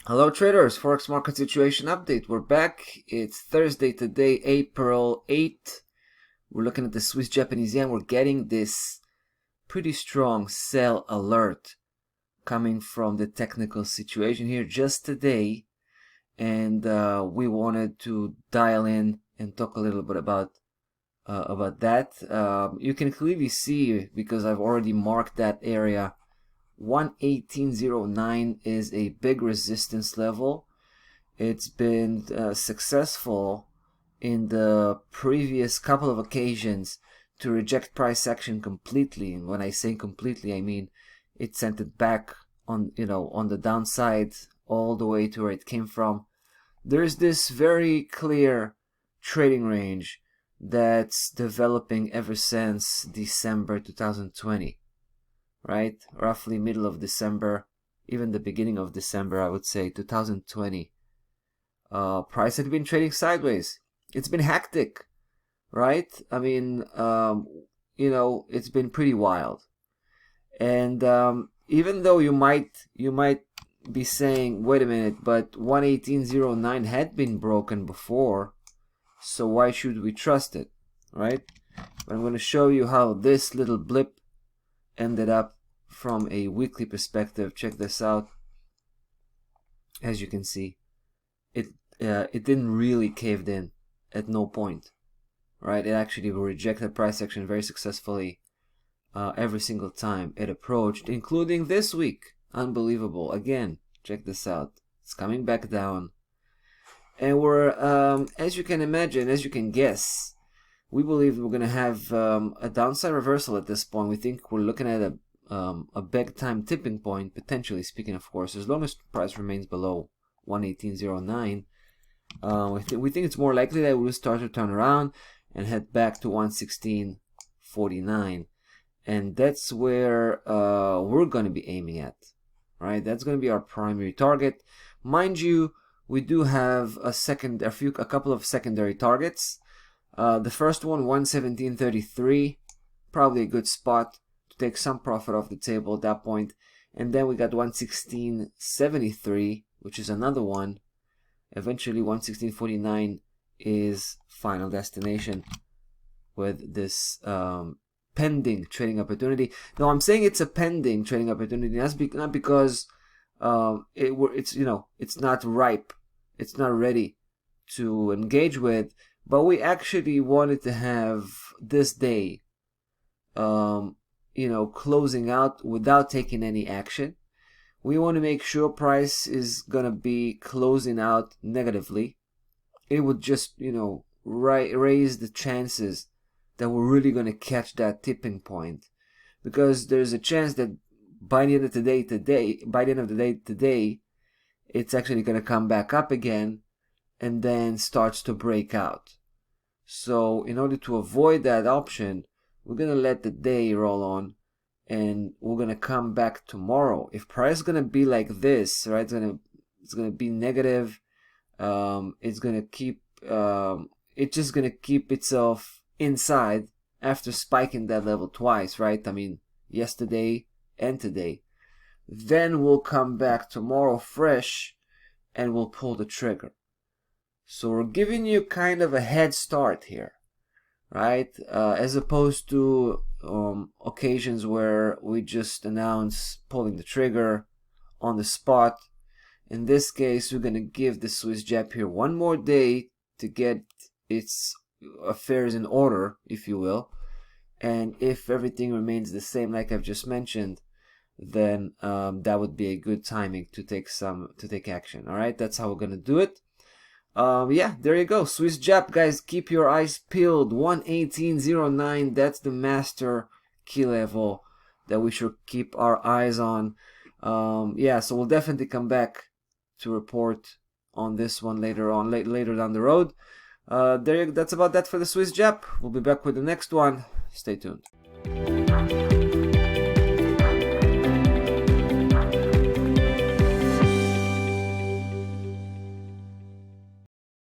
Hello traders, Forex market situation update. We're back. It's Thursday today, April 8th. We're looking at the Swiss Japanese yen. We're getting this pretty strong sell alert coming from the technical situation here just today. And we wanted to dial in and talk a little bit about that. You can clearly see, because I've already marked that area, 118.09 is a big resistance level. It's been successful in the previous couple of occasions to reject price action completely. And when I say completely, I mean it sent it back on, on the downside all the way to where it came from. There's this very clear trading range that's developing ever since December 2020. Right, roughly middle of December, even the beginning of December, I would say 2020. Price had been trading sideways. It's been hectic, right? I mean, it's been pretty wild. And even though you might be saying, wait a minute, but 118.09 had been broken before, so why should we trust it, right? But I'm going to show you how this little blip ended up from a weekly perspective. Check this out. As you can see, it didn't really caved in at no point, right? It actually rejected price action very successfully every single time it approached, including this week. Unbelievable. Again, check this out. It's coming back down, and we're as you can imagine, as you can guess, we believe we're going to have a downside reversal at this point. We think we're looking at a big time tipping point, potentially speaking, of course, as long as price remains below 118.09. We think it's more likely that we'll start to turn around and head back to 116.49. And that's where we're going to be aiming at, right? That's going to be our primary target. Mind you, we do have a couple of secondary targets. The first one, 117.33, probably a good spot to take some profit off the table at that point. And then we got 116.73, which is another one. Eventually 116.49 is final destination with this pending trading opportunity. Now I'm saying it's a pending trading opportunity, not because it's not ripe, it's not ready to engage with. But we actually wanted to have this day, closing out without taking any action. We want to make sure price is going to be closing out negatively. It would just, raise the chances that we're really going to catch that tipping point. Because there's a chance that by the end of the day today, it's actually going to come back up again and then starts to break out. So in order to avoid that option, we're going to let the day roll on, and we're going to come back tomorrow. If price is going to be like this, right, it's going to be negative. It's going to keep it's just going to keep itself inside after spiking that level twice, right? I mean, yesterday and today. Then we'll come back tomorrow fresh and we'll pull the trigger. So we're giving you kind of a head start here, right? As opposed to occasions where we just announce pulling the trigger on the spot. In this case, we're going to give the Swiss JPY here one more day to get its affairs in order, if you will. And if everything remains the same, like I've just mentioned, then that would be a good timing to take action. All right, that's how we're going to do it. Yeah, there you go. Swiss JPY, guys, keep your eyes peeled. 118.09, that's the master key level that we should keep our eyes on. Yeah, so we'll definitely come back to report on this one later down the road. That's about that for the Swiss JPY. We'll be back with the next one. Stay tuned.